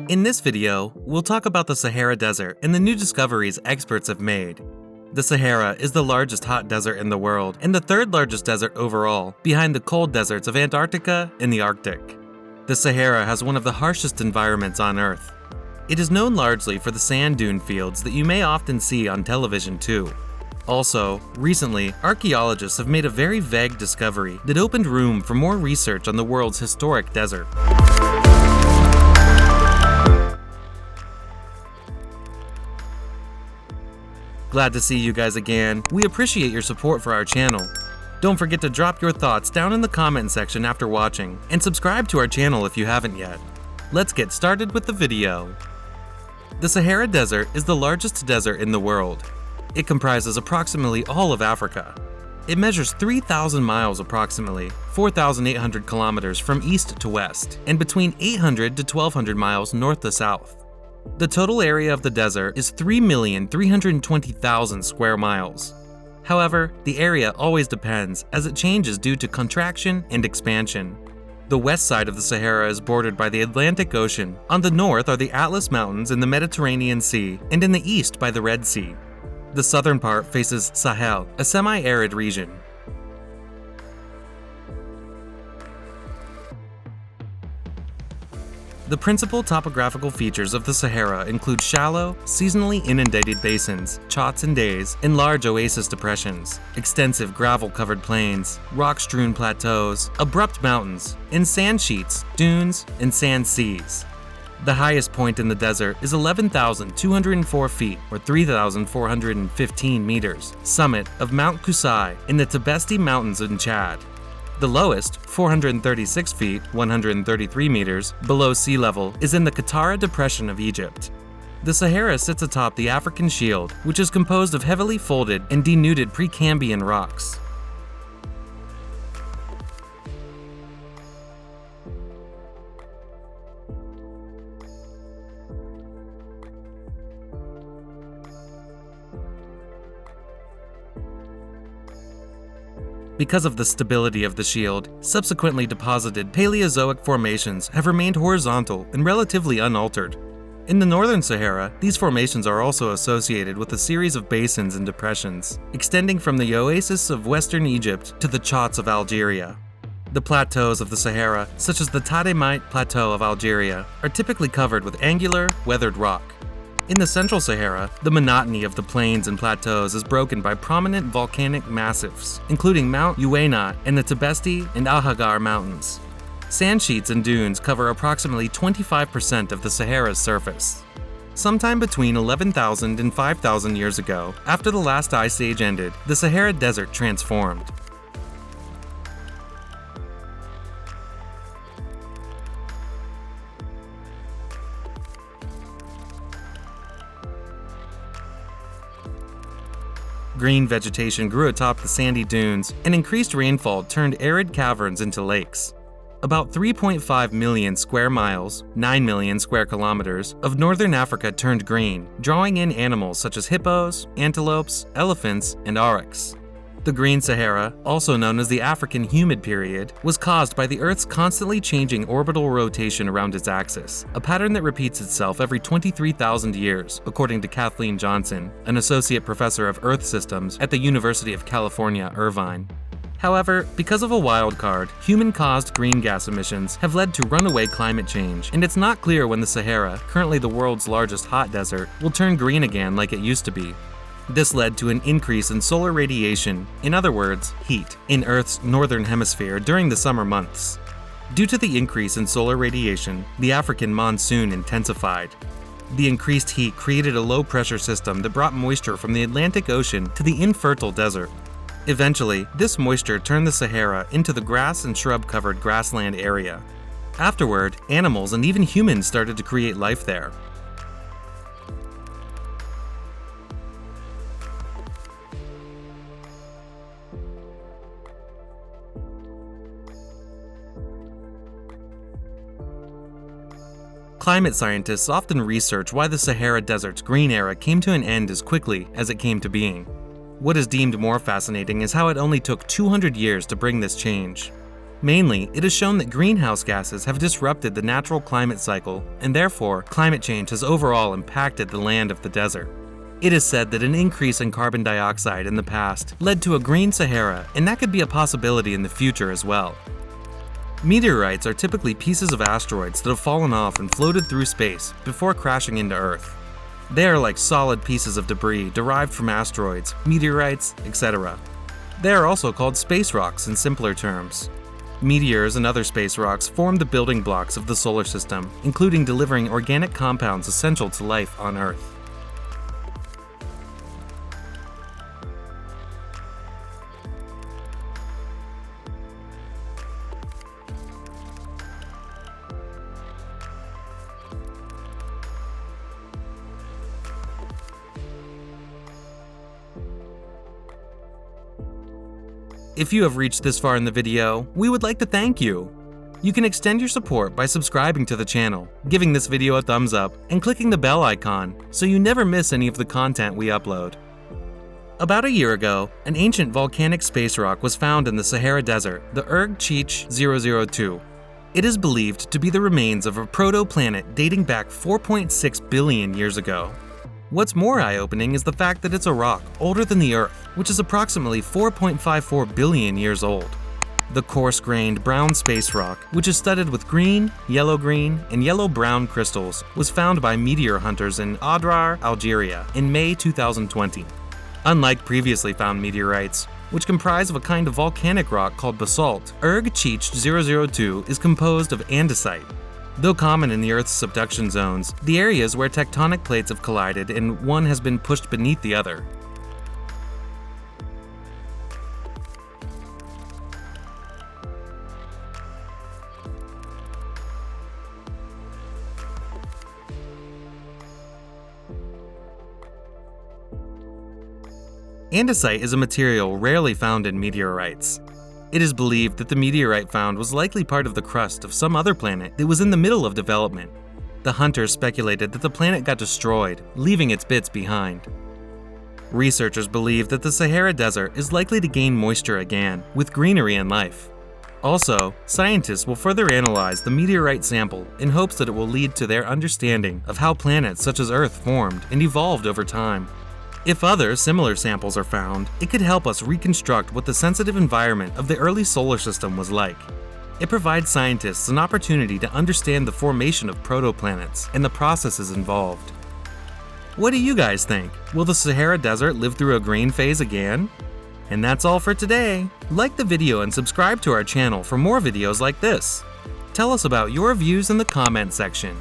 In this video, we'll talk about the Sahara Desert and the new discoveries experts have made. The Sahara is the largest hot desert in the world and the third largest desert overall, behind the cold deserts of Antarctica and the Arctic. The Sahara has one of the harshest environments on Earth. It is known largely for the sand dune fields that you may often see on television too. Also, recently, archaeologists have made a very vague discovery that opened room for more research on the world's historic desert. Glad to see you guys again. We appreciate your support for our channel. Don't forget to drop your thoughts down in the comment section after watching, and subscribe to our channel if you haven't yet. Let's get started with the video. The Sahara Desert is the largest desert in the world. It comprises approximately all of Africa. It measures 3,000 miles approximately, 4,800 kilometers from east to west, and between 800 to 1,200 miles north to south. The total area of the desert is 3,320,000 square miles. However, the area always depends as it changes due to contraction and expansion. The west side of the Sahara is bordered by the Atlantic Ocean. On the north are the Atlas Mountains in the Mediterranean Sea, and in the east by the Red Sea. The southern part faces Sahel, a semi-arid region. The principal topographical features of the Sahara include shallow, seasonally inundated basins, chotts and days, and large oasis depressions, extensive gravel-covered plains, rock-strewn plateaus, abrupt mountains, and sand sheets, dunes, and sand seas. The highest point in the desert is 11,204 feet, or 3,415 meters, summit of Mount Kusai in the Tibesti Mountains in Chad. The lowest, 436 feet, 133 meters, below sea level, is in the Qattara Depression of Egypt. The Sahara sits atop the African Shield, which is composed of heavily folded and denuded Precambrian rocks. Because of the stability of the shield, subsequently deposited Paleozoic formations have remained horizontal and relatively unaltered. In the northern Sahara, these formations are also associated with a series of basins and depressions, extending from the oasis of western Egypt to the chotts of Algeria. The plateaus of the Sahara, such as the Tademite Plateau of Algeria, are typically covered with angular, weathered rock. In the central Sahara, the monotony of the plains and plateaus is broken by prominent volcanic massifs, including Mount Uweinat and the Tibesti and Al-Hagar mountains. Sand sheets and dunes cover approximately 25% of the Sahara's surface. Sometime between 11,000 and 5,000 years ago, after the last ice age ended, the Sahara Desert transformed. Green vegetation grew atop the sandy dunes, and increased rainfall turned arid caverns into lakes. About 3.5 million square miles, 9 million square kilometers, of northern Africa turned green, drawing in animals such as hippos, antelopes, elephants, and aurochs. The Green Sahara, also known as the African Humid Period, was caused by the Earth's constantly changing orbital rotation around its axis, a pattern that repeats itself every 23,000 years, according to Kathleen Johnson, an associate professor of Earth systems at the University of California, Irvine. However, because of a wild card, human-caused green gas emissions have led to runaway climate change, and it's not clear when the Sahara, currently the world's largest hot desert, will turn green again like it used to be. This led to an increase in solar radiation, in other words, heat, in Earth's northern hemisphere during the summer months. Due to the increase in solar radiation, the African monsoon intensified. The increased heat created a low-pressure system that brought moisture from the Atlantic Ocean to the infertile desert. Eventually, this moisture turned the Sahara into the grass and shrub-covered grassland area. Afterward, animals and even humans started to create life there. Climate scientists often research why the Sahara Desert's green era came to an end as quickly as it came to being. What is deemed more fascinating is how it only took 200 years to bring this change. Mainly, it has shown that greenhouse gases have disrupted the natural climate cycle, and therefore, climate change has overall impacted the land of the desert. It is said that an increase in carbon dioxide in the past led to a green Sahara, and that could be a possibility in the future as well. Meteorites are typically pieces of asteroids that have fallen off and floated through space before crashing into Earth. They are like solid pieces of debris derived from asteroids, meteorites, etc. They are also called space rocks in simpler terms. Meteors and other space rocks form the building blocks of the solar system, including delivering organic compounds essential to life on Earth. If you have reached this far in the video, we would like to thank you. You can extend your support by subscribing to the channel, giving this video a thumbs up, and clicking the bell icon so you never miss any of the content we upload. About a year ago, an ancient volcanic space rock was found in the Sahara Desert, the Erg-Cheech 002. It is believed to be the remains of a protoplanet dating back 4.6 billion years ago. What's more eye-opening is the fact that it's a rock older than the Earth, which is approximately 4.54 billion years old. The coarse-grained brown space rock, which is studded with green, yellow-green, and yellow-brown crystals, was found by meteor hunters in Adrar, Algeria, in May 2020. Unlike previously found meteorites, which comprise of a kind of volcanic rock called basalt, Erg-Cheech 002 is composed of andesite. Though common in the Earth's subduction zones, the areas where tectonic plates have collided and one has been pushed beneath the other. Andesite is a material rarely found in meteorites. It is believed that the meteorite found was likely part of the crust of some other planet that was in the middle of development. The hunters speculated that the planet got destroyed, leaving its bits behind. Researchers believe that the Sahara Desert is likely to gain moisture again, with greenery and life. Also, scientists will further analyze the meteorite sample in hopes that it will lead to their understanding of how planets such as Earth formed and evolved over time. If other similar samples are found, it could help us reconstruct what the sensitive environment of the early solar system was like. It provides scientists an opportunity to understand the formation of protoplanets and the processes involved. What do you guys think? Will the Sahara Desert live through a green phase again? And that's all for today. Like the video and subscribe to our channel for more videos like this. Tell us about your views in the comment section.